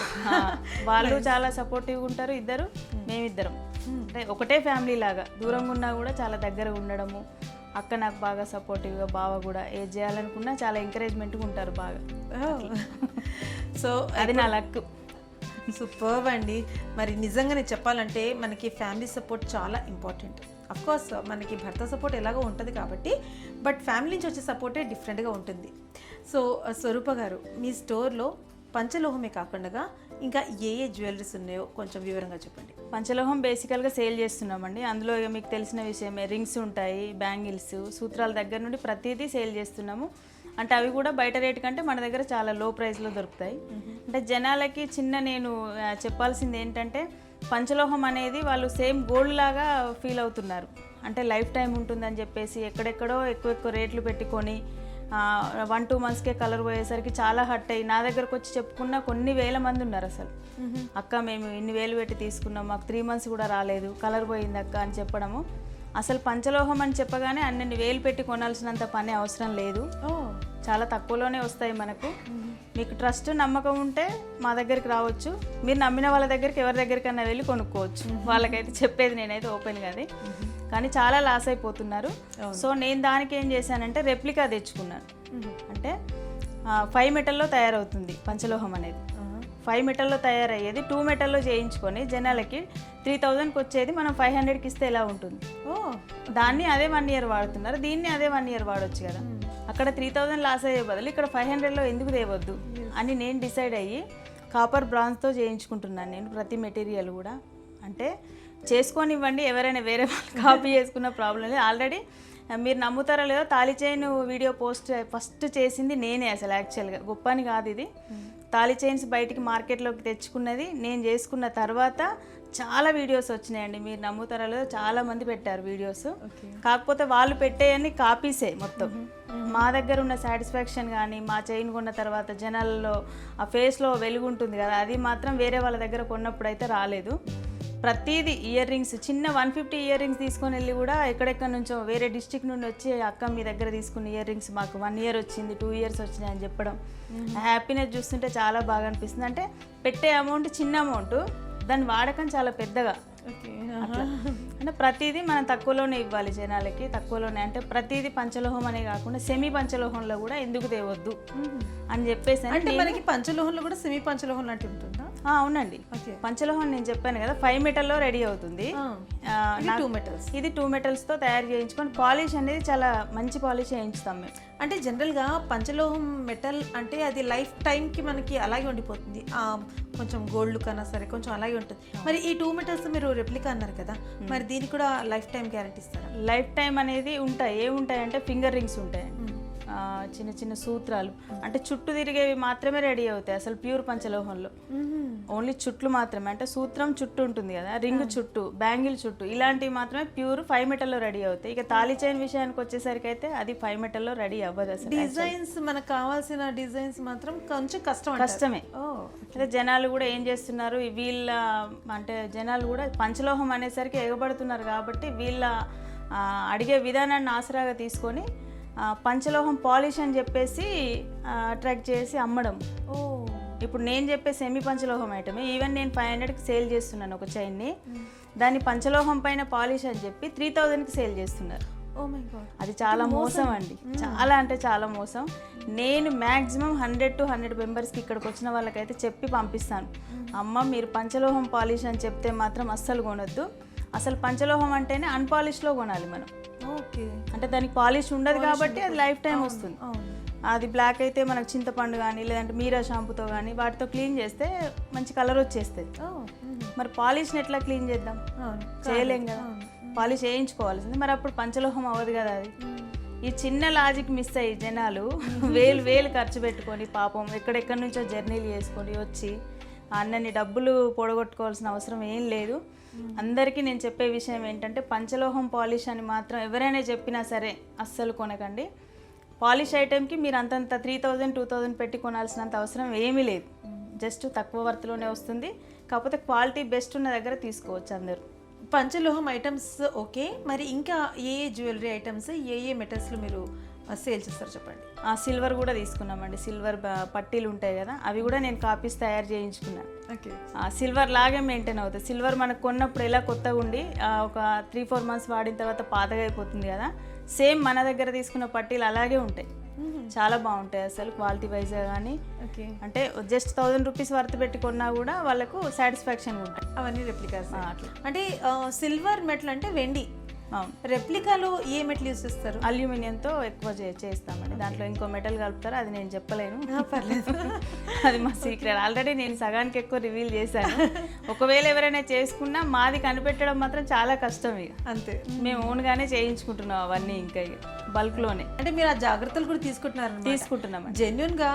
వాళ్ళు చాలా సపోర్టివ్గా ఉంటారు. మేమిద్దరం అంటే ఒకటే ఫ్యామిలీ లాగా, దూరంగా ఉన్నా కూడా చాలా దగ్గరగా ఉండడము. అక్క నాకు బాగా సపోర్టివ్గా, బావ కూడా ఏది చేయాలనుకున్నా చాలా ఎంకరేజ్మెంట్గా ఉంటారు బాగా. సో అది నా లక్. సూపర్బ్ అండి. మరి నిజంగానే చెప్పాలంటే మనకి ఫ్యామిలీ సపోర్ట్ చాలా ఇంపార్టెంట్. అఫ్కోర్స్ మనకి భర్త సపోర్ట్ ఎలాగో ఉంటుంది కాబట్టి, బట్ ఫ్యామిలీ నుంచి వచ్చే సపోర్టే డిఫరెంట్గా ఉంటుంది. సో స్వరూప గారు, మీ స్టోర్లో పంచలోహమే కాకుండా ఇంకా ఏ జ్యువెలరీస్ ఉన్నాయో కొంచెం వివరంగా చెప్పండి. పంచలోహం బేసికల్గా సేల్ చేస్తున్నామండి. అందులో ఇక మీకు తెలిసిన విషయమే, రింగ్స్ ఉంటాయి, బ్యాంగిల్స్, సూత్రాల దగ్గర నుండి ప్రతిదీ సేల్ చేస్తున్నాము. అంటే అవి కూడా బయట రేటు కంటే మన దగ్గర చాలా లో ప్రైస్లో దొరుకుతాయి. అంటే జనాలకి నేను చెప్పాల్సింది ఏంటంటే, పంచలోహం అనేది వాళ్ళు సేమ్ గోల్డ్ లాగా ఫీల్ అవుతున్నారు. అంటే లైఫ్ టైం ఉంటుందని చెప్పేసి ఎక్కడెక్కడో ఎక్కువ రేట్లు పెట్టుకొని 1-2 monthsకే కలర్ పోయేసరికి చాలా హర్ట్ అయ్యి నా దగ్గరకు వచ్చి చెప్పుకున్న కొన్ని వేల మంది ఉన్నారు. అసలు అక్క మేము ఇన్ని వేలు పెట్టి తీసుకున్నాం, మాకు 3 months కూడా రాలేదు, కలర్ పోయింది అక్క అని చెప్పడము. అసలు పంచలోహం అని చెప్పగానే అన్ని వేలు పెట్టి కొనాల్సినంత పని అవసరం లేదు, చాలా తక్కువలోనే వస్తాయి మనకు. మీకు ట్రస్ట్ నమ్మకం ఉంటే మా దగ్గరికి రావచ్చు, మీరు నమ్మిన వాళ్ళ దగ్గరికి ఎవరి దగ్గరికన్నా వెళ్ళి కొనుక్కోవచ్చు. వాళ్ళకైతే చెప్పేది నేనైతే ఓపెన్గా అది, కానీ చాలా లాస్ అయిపోతున్నారు. సో నేను దానికి ఏం చేశానంటే రెప్లికా తెచ్చుకున్నాను. అంటే 5 మెటల్లో తయారవుతుంది పంచలోహం అనేది. 5 మెటల్లో తయారయ్యేది 2 మెటల్లో చేయించుకొని జనాలకి 3000కి వచ్చేది మనం 500కి ఇస్తే ఎలా ఉంటుంది? దాన్ని అదే 1 year వాడుతున్నారు, దీన్ని అదే 1 year వాడొచ్చు కదా. అక్కడ 3000 లాస్ అయ్యే బదులు ఇక్కడ 500లో ఎందుకు తేవద్దు అని నేను డిసైడ్ అయ్యి కాపర్ బ్రాంజ్తో చేయించుకుంటున్నాను నేను ప్రతి మెటీరియల్ కూడా. అంటే చేసుకొనివ్వండి, ఎవరైనా వేరే వాళ్ళు కాపీ చేసుకున్న ప్రాబ్లం లేదు. ఆల్రెడీ మీరు నమ్ముతారో లేదో, తాళి చైన్ వీడియో ఫస్ట్ చేసింది నేనే. అసలు యాక్చువల్గా గొప్ప అని కాదు ఇది. తాళి చైన్స్ బయటికి మార్కెట్లోకి తెచ్చుకున్నది నేను చేసుకున్న తర్వాత చాలా వీడియోస్ వచ్చినాయండి. మీరు నమ్ముతారో లేదో, చాలా మంది పెట్టారు వీడియోస్. కాకపోతే వాళ్ళు పెట్టేయన్ని కాపీసే మొత్తం. మా దగ్గర ఉన్న సాటిస్ఫాక్షన్ కానీ, మా చైన్ కొన్న తర్వాత జనాల్లో ఆ ఫేస్లో వెలుగు ఉంటుంది కదా, అది మాత్రం వేరే వాళ్ళ దగ్గర కొన్నప్పుడు అయితే రాలేదు. ప్రతిదీ ఇయర్ రింగ్స్, చిన్న 150 ఇయర్ రింగ్స్ తీసుకొని వెళ్ళి కూడా ఎక్కడెక్కడ నుంచో వేరే డిస్ట్రిక్ట్ నుండి వచ్చి అక్క మీ దగ్గర తీసుకున్న ఇయర్ రింగ్స్ మాకు 1 year వచ్చింది, 2 years వచ్చినాయి అని చెప్పడం, హ్యాపీనెస్ చూస్తుంటే చాలా బాగా అనిపిస్తుంది. అంటే పెట్టే అమౌంట్ చిన్న అమౌంట్, దాని వాడకం చాలా పెద్దగా. అట్లా అంటే ప్రతిదీ మనం తక్కువలోనే ఇవ్వాలి జనాలకి, తక్కువలోనే. అంటే ప్రతిదీ పంచలోహం అనే కాకుండా సెమీ పంచలోహంలో కూడా ఎందుకు తేవద్దు అని చెప్పేసి. అంటే మనకి పంచలోహంలో కూడా సెమీ పంచలోహం లాంటి ఉంటుందా? అవునండి, పంచలోహం నేను చెప్పాను కదా 5 మెటల్లో రెడీ అవుతుంది. ఇది 2 మెటల్స్తో తయారు చేయించుకొని పాలిష్ అనేది చాలా మంచి పాలిష్ చేయించుతాం మేము. అంటే జనరల్గా పంచలోహం మెటల్ అంటే అది లైఫ్ టైంకి మనకి అలాగే ఉండిపోతుంది, కొంచెం గోల్డ్ కన్నా సరే కొంచెం అలాగే ఉంటుంది. మరి ఈ 2 మెటల్స్ మీరు రెప్లికా అన్నారు కదా, మరి దీనికి కూడా లైఫ్ టైం గ్యారెంటీ ఇస్తారా? లైఫ్ టైం అనేది ఉంటాయి. ఏముంటాయంటే ఫింగర్ రింగ్స్ ఉంటాయి, చిన్న చిన్న సూత్రాలు, అంటే చుట్టూ తిరిగేవి మాత్రమే రెడీ అవుతాయి అసలు ప్యూర్ పంచలోహంలో. ఓన్లీ చుట్లు మాత్రమే, అంటే సూత్రం చుట్టూ ఉంటుంది కదా, రింగ్ చుట్టూ, బ్యాంగిల్ చుట్టూ, ఇలాంటివి మాత్రమే ప్యూర్ 5 మెటల్లో రెడీ అవుతాయి. ఇక తాళి చైన్ విషయానికి వచ్చేసరికి అయితే అది 5 మెటల్లో రెడీ అవ్వదు అసలు. డిజైన్స్ మనకు కావాల్సిన డిజైన్స్ మాత్రం కొంచెం కష్టమే. అయితే జనాలు కూడా ఏం చేస్తున్నారు, వీళ్ళ అంటే జనాలు కూడా పంచలోహం అనేసరికి ఎగబడుతున్నారు కాబట్టి వీళ్ళ అడిగే విధానాన్ని ఆసరాగా తీసుకొని పంచలోహం పాలిష్ అని చెప్పేసి అట్రాక్ట్ చేసి అమ్మడం. ఇప్పుడు నేను చెప్పే సెమీ పంచలోహం ఐటమే, ఈవెన్ నేను 500కి సేల్ చేస్తున్నాను ఒక చైన్ని, దాన్ని పంచలోహం పైన పాలిష్ అని చెప్పి 3000కి సేల్ చేస్తున్నారు. అది చాలా మోసం అండి, చాలా అంటే చాలా మోసం. నేను మ్యాక్సిమం 100 to 100 మెంబర్స్కి ఇక్కడికి వచ్చిన వాళ్ళకైతే చెప్పి పంపిస్తాను, అమ్మ మీరు పంచలోహం పాలిష్ అని చెప్తే మాత్రం అస్సలు కొనొద్దు. అసలు పంచలోహం అంటేనే అన్పాలిష్లో కొనాలి మనం. అంటే దానికి పాలిష్ ఉండదు కాబట్టి అది లైఫ్ టైం వస్తుంది. అది బ్లాక్ అయితే మనకు చింతపండు కానీ లేదంటే మీరా షాంపూతో కానీ వాటితో క్లీన్ చేస్తే మంచి కలర్ వచ్చేస్తుంది. మరి పాలిష్ని ఎట్లా క్లీన్ చేద్దాం? చేయలేం కదా, పాలిష్ వేయించుకోవాల్సింది. మరి అప్పుడు పంచలోహం అవ్వదు కదా అది. ఈ చిన్న లాజిక్ మిస్ అయ్యి జనాలు వేలు ఖర్చు పెట్టుకొని పాపం ఎక్కడెక్కడి నుంచో జర్నీలు చేసుకొని వచ్చి అన్నన్ని డబ్బులు పొడగొట్టుకోవాల్సిన అవసరం ఏం లేదు. అందరికీ నేను చెప్పే విషయం ఏంటంటే పంచలోహం పాలిష్ అని మాత్రం ఎవరైనా చెప్పినా సరే అస్సలు కొనకండి. పాలిష్ ఐటెంకి మీరు అంతంత 3000 2000 పెట్టి కొనాల్సినంత అవసరం ఏమీ లేదు. జస్ట్ తక్కువ వర్త్లోనే వస్తుంది. కాకపోతే క్వాలిటీ బెస్ట్ ఉన్న దగ్గర తీసుకోవచ్చు అందరూ. పంచలోహం ఐటమ్స్ ఓకే, మరి ఇంకా ఏ జ్యువెలరీ ఐటమ్స్ ఏ మెటల్స్లో మీరు సేల్ చేస్తారు చెప్పండి. సిల్వర్ కూడా తీసుకున్నామండి. సిల్వర్ పట్టీలు ఉంటాయి కదా, అవి కూడా నేను కాపీస్ తయారు చేయించుకున్నాను. ఓకే, సిల్వర్ లాగే మెయింటైన్ అవుతుంది. సిల్వర్ మనకు కొన్నప్పుడు ఎలా కొత్తగా ఉండి ఒక 3-4 months వాడిన తర్వాత పాతగా అయిపోతుంది కదా, సేమ్ మన దగ్గర తీసుకున్న పట్టీలు అలాగే ఉంటాయి. చాలా బాగుంటాయి అసలు క్వాలిటీ వైజ్గా కానీ. ఓకే, అంటే జస్ట్ 1000 రూపీస్ వర్త్ పెట్టి కొన్నా కూడా వాళ్ళకు సాటిస్ఫాక్షన్ ఉంటాయి. అవన్నీ రెప్లికాస్. అట్లా అంటే సిల్వర్ మెటల్ అంటే వెండి, అవును. రెప్లికాలో ఏ మెటల్ యూస్ చేస్తారు? అల్యూమినియంతో ఎక్కువ చేస్తామండి. దాంట్లో ఇంకో మెటల్ కలుపుతారు, అది నేను చెప్పలేను. పర్లేదు, అది మా సీక్రెట్. ఆల్రెడీ నేను సగానికి ఎక్కువ రివీల్ చేశాను. ఒకవేళ ఎవరైనా చేసుకున్నా మాది కనిపెట్టడం మాత్రం చాలా కష్టం. ఇక అంతే, మేము ఓన్గానే చేయించుకుంటున్నాం అవన్నీ. ఇంకా ఇక బల్క్లోనే. అంటే మీరు ఆ జాగ్రత్తలు కూడా తీసుకుంటున్నామండి. జెన్యున్ గా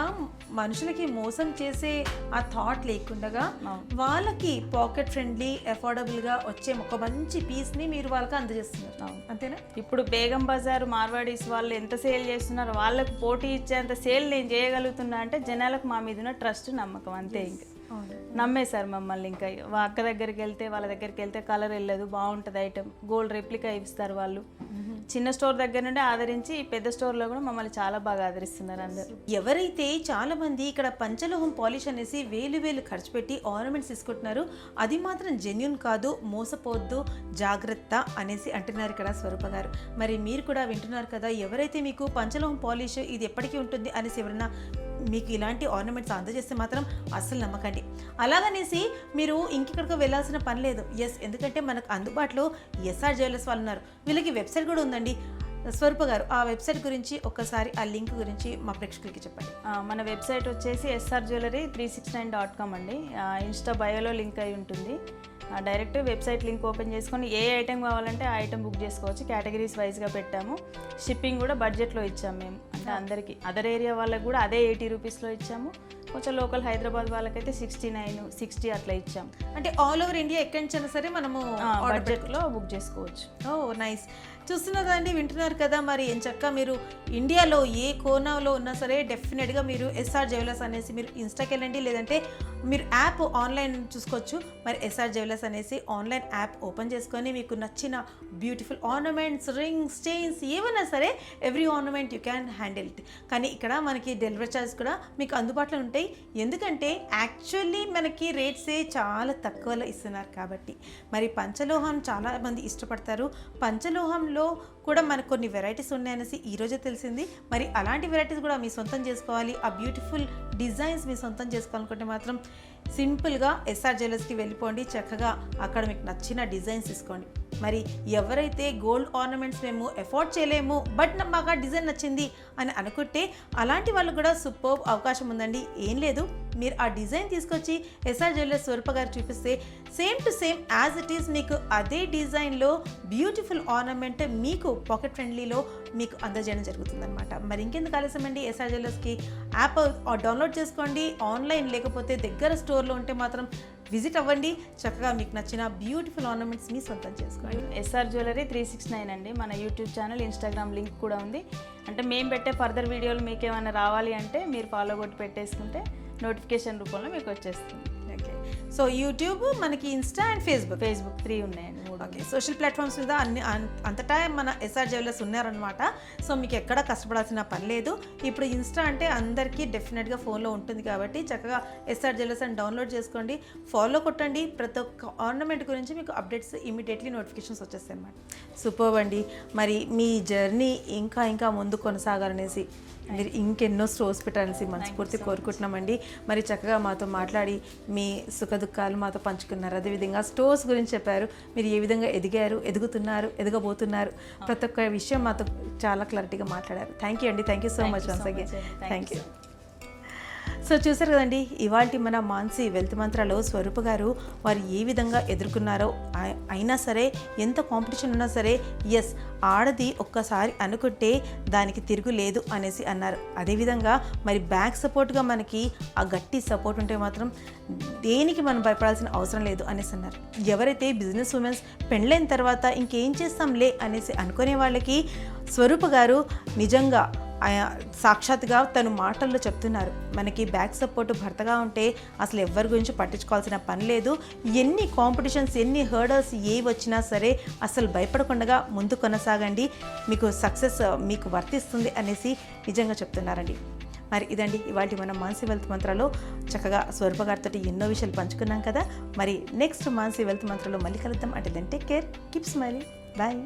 మనుషులకి మోసం చేసే ఆ థాట్ లేకుండా వాళ్ళకి పాకెట్ ఫ్రెండ్లీ అఫోర్డబుల్ గా వచ్చే ఒక మంచి పీస్ ని మీరు వాళ్ళకి అందజేస్తున్నారు, అంతేనా? ఇప్పుడు బేగం బజార్ మార్వాడీస్ వాళ్ళు ఎంత సేల్ చేస్తున్నారు, వాళ్ళకు పోటీ ఇచ్చేంత సేల్ నేను చేయగలుగుతున్నా అంటే జనాలకు మా మీద ఉన్న ట్రస్ట్, నమ్మకం, అంతే. ఇంకా నమ్మేశారు మమ్మల్ని. ఇంకా అక్క దగ్గరికి వెళ్తే వాళ్ళ దగ్గరికి వెళ్తే కలర్ వెళ్ళదు, బాగుంటుంది ఐటమ్, గోల్డ్ రెప్లికా ఇస్తారు వాళ్ళు. చిన్న స్టోర్ దగ్గర నుండి ఆదరించి పెద్ద స్టోర్లో కూడా మమ్మల్ని చాలా బాగా ఆదరిస్తున్నారు అందరు. ఎవరైతే చాలా మంది ఇక్కడ పంచలోహం పాలిష్ అనేసి వేలు ఖర్చు పెట్టి ఆర్నమెంట్స్ తీసుకుంటున్నారు, అది మాత్రం జెన్యున్ కాదు, మోసపోద్దు, జాగ్రత్త అనేసి అంటున్నారు ఇక్కడ స్వరూప గారు. మరి మీరు కూడా వింటున్నారు కదా, ఎవరైతే మీకు పంచలోహం పాలిష్ ఇది ఎప్పటికీ ఉంటుంది అనేసి ఎవరైనా మీకు ఇలాంటి ఆర్నమెంట్స్ అందజేస్తే మాత్రం అస్సలు నమ్మకండి. అలాగనేసి మీరు ఇంకెక్కడికో వెళ్ళాల్సిన పని లేదు. ఎందుకంటే మనకు అందుబాటులో ఎస్ఆర్ జ్యువెలర్స్ వాళ్ళు ఉన్నారు. వీళ్ళకి వెబ్సైట్ కూడా ఉందండి. స్వరూప గారు, ఆ వెబ్సైట్ గురించి ఒక్కసారి ఆ లింక్ గురించి మా ప్రేక్షకులకి చెప్పండి. మన వెబ్సైట్ వచ్చేసి srjewellery369.com అండి. ఇన్స్టా బయోలో లింక్ అయి ఉంటుంది. డైరెక్ట్ వెబ్సైట్ లింక్ ఓపెన్ చేసుకొని ఏ ఐటెం కావాలంటే ఆ ఐటెం బుక్ చేసుకోవచ్చు. కేటగిరీస్ వైజ్గా పెట్టాము. షిప్పింగ్ కూడా బడ్జెట్లో ఇచ్చాము మేము. అంటే అందరికీ అదర్ ఏరియా వాళ్ళకి కూడా అదే 80 రూపీస్లో ఇచ్చాము. కొంచెం లోకల్ హైదరాబాద్ వాళ్ళకైతే 69, 60 అట్లా ఇచ్చాము. అంటే ఆల్ ఓవర్ ఇండియా ఎక్కడి నుంచైనా సరే మనము బడ్జెట్లో బుక్ చేసుకోవచ్చు. నైస్. చూస్తున్నారు అండి, వింటున్నారు కదా. మరి ఎంచక్క మీరు ఇండియాలో ఏ కోణంలో ఉన్నా సరే డెఫినెట్గా మీరు ఎస్ఆర్ జ్యువెలర్స్ అనేసి మీరు ఇన్స్టాకి వెళ్ళండి, లేదంటే మీరు యాప్ ఆన్లైన్ చూసుకోవచ్చు. మరి ఎస్ఆర్ జ్యువెలర్స్ అనేసి ఆన్లైన్ యాప్ ఓపెన్ చేసుకొని మీకు నచ్చిన బ్యూటిఫుల్ ఆర్నమెంట్స్, రింగ్స్, చైన్స్ ఏమైనా సరే every ornament you can handle it. కానీ ఇక్కడ మనకి డెలివరీ ఛార్జ్ కూడా మీకు అందుబాటులో ఉంటాయి. ఎందుకంటే యాక్చువల్లీ మనకి రేట్సే చాలా తక్కువలో ఇస్తున్నారు కాబట్టి. మరి పంచలోహం చాలా మంది ఇష్టపడతారు. పంచలోహంలో కూడా మనకు కొన్ని వెరైటీస్ ఉన్నాయనేసి ఈరోజే తెలిసింది. మరి అలాంటి వెరైటీస్ కూడా మీ సొంతం చేసుకోవాలి, ఆ బ్యూటిఫుల్ డిజైన్స్ మీ సొంతం చేసుకోవాలనుకుంటే మాత్రం సింపుల్గా ఎస్ఆర్ జ్యువెలర్స్కి వెళ్ళిపోండి. చక్కగా అక్కడ మీకు నచ్చిన డిజైన్స్ తీసుకోండి. మరి ఎవరైతే గోల్డ్ ఆర్నమెంట్స్ మేము ఎఫోర్డ్ చేయలేము బట్ మాకు ఆ డిజైన్ నచ్చింది అని అనుకుంటే అలాంటి వాళ్ళకు కూడా సూపర్ అవకాశం ఉందండి. ఏం లేదు, మీరు ఆ డిజైన్ తీసుకొచ్చి ఎస్ఆర్ జ్యువెలర్స్ స్వరూప గారు చూపిస్తే same to same as it is మీకు అదే డిజైన్లో బ్యూటిఫుల్ ఆర్నమెంట్ మీకు పాకెట్ ఫ్రెండ్లీలో మీకు అందజేయడం జరుగుతుందన్నమాట. మరి ఇంకెందుకు ఆలస్యం అండి, ఎస్ఆర్ జ్యువెలర్స్కి యాప్ డౌన్లోడ్ చేసుకోండి. ఆన్లైన్ లేకపోతే దగ్గర స్టోర్లో ఉంటే మాత్రం విజిట్ అవ్వండి. చక్కగా మీకు నచ్చిన బ్యూటిఫుల్ ఆర్నమెంట్స్ మీ సొంతం చేసుకోండి. ఎస్ఆర్ జ్యువెలరీ 369 అండి మన యూట్యూబ్ ఛానల్, ఇన్స్టాగ్రామ్ లింక్ కూడా ఉంది. అంటే మేము పెట్టే ఫర్దర్ వీడియోలు మీకు ఏమైనా రావాలి అంటే మీరు ఫాలో కొట్టి పెట్టేసుకుంటే నోటిఫికేషన్ రూపంలో మీకు వచ్చేస్తుంది. ఓకే, సో యూట్యూబ్, మనకి ఇన్స్టా అండ్ ఫేస్బుక్ 3 ఉన్నాయండి. ఓకే, సోషల్ ప్లాట్ఫామ్స్ మీద అంతటా మన ఎస్ఆర్ జ్యువెలర్స్ ఉన్నారనమాట. సో మీకు ఎక్కడ కష్టపడాల్సిన పని లేదు. ఇప్పుడు ఇన్స్టా అంటే అందరికీ డెఫినెట్గా ఫోన్లో ఉంటుంది కాబట్టి చక్కగా ఎస్ఆర్ జ్యువెలర్స్ అని డౌన్లోడ్ చేసుకోండి, ఫాలో కొట్టండి. ప్రతి ఒక్క ఆర్నమెంట్ గురించి మీకు అప్డేట్స్ ఇమీడియట్లీ నోటిఫికేషన్స్ వచ్చేస్తాయి అన్నమాట. సూపర్ అండి. మరి మీ జర్నీ ఇంకా ముందు కొనసాగాలనేసి మీరు ఇంకెన్నో స్టోర్స్ పెట్టాలని మనస్ఫూర్తి కోరుకుంటున్నామండి. మరి చక్కగా మాతో మాట్లాడి మీ సుఖ దుఃఖాలు మాతో పంచుకున్నారు. అదేవిధంగా స్టోర్స్ గురించి చెప్పారు. మీరు ఏ విధంగా ఎదిగారు, ఎదుగుతున్నారు, ఎదగబోతున్నారు, ప్రతి ఒక్క విషయం మాతో చాలా క్లారిటీగా మాట్లాడారు. థ్యాంక్ యూ అండి. Thank you so much once again. Thank you. So చూసారు కదండి, ఇవాళ మన మాన్సీ వెల్త్ మంత్రాలో స్వరూప గారు వారు ఏ విధంగా ఎదుర్కొన్నారో, అయినా సరే ఎంత కాంపిటీషన్ ఉన్నా సరే ఎస్ ఆడది ఒక్కసారి అనుకుంటే దానికి తిరుగు లేదు అనేసి అన్నారు. అదేవిధంగా మరి బ్యాక్ సపోర్ట్గా మనకి ఆ గట్టి సపోర్ట్ ఉంటే మాత్రం దేనికి మనం భయపడాల్సిన అవసరం లేదు అనేసి అన్నారు. ఎవరైతే బిజినెస్ ఉమెన్స్ పెళ్ళైన తర్వాత ఇంకేం చేస్తాంలే అనేసి అనుకునే వాళ్ళకి స్వరూప గారు నిజంగా సాక్షాత్గా తను మాటల్లో చెప్తున్నారు. మనకి బ్యాక్ సపోర్ట్ భర్తగా ఉంటే అసలు ఎవరి గురించి పట్టించుకోవాల్సిన పని లేదు. ఎన్ని కాంపిటీషన్స్, ఎన్ని హర్డల్స్ ఏ వచ్చినా సరే అసలు భయపడకుండా ముందు కొనసాగండి, మీకు సక్సెస్ మీకు వర్తిస్తుంది అనేసి నిజంగా చెప్తున్నారండి. మరి ఇదండి ఇవాళ మనం మాన్సీ వెల్త్ మంత్రాలో చక్కగా స్వరూప గారితో ఎన్నో విషయాలు పంచుకున్నాం కదా. మరి నెక్స్ట్ మాన్సీ వెల్త్ మంత్రాలో మళ్ళీ కలుద్దాం. అంటే then take care, keep smiling, bye.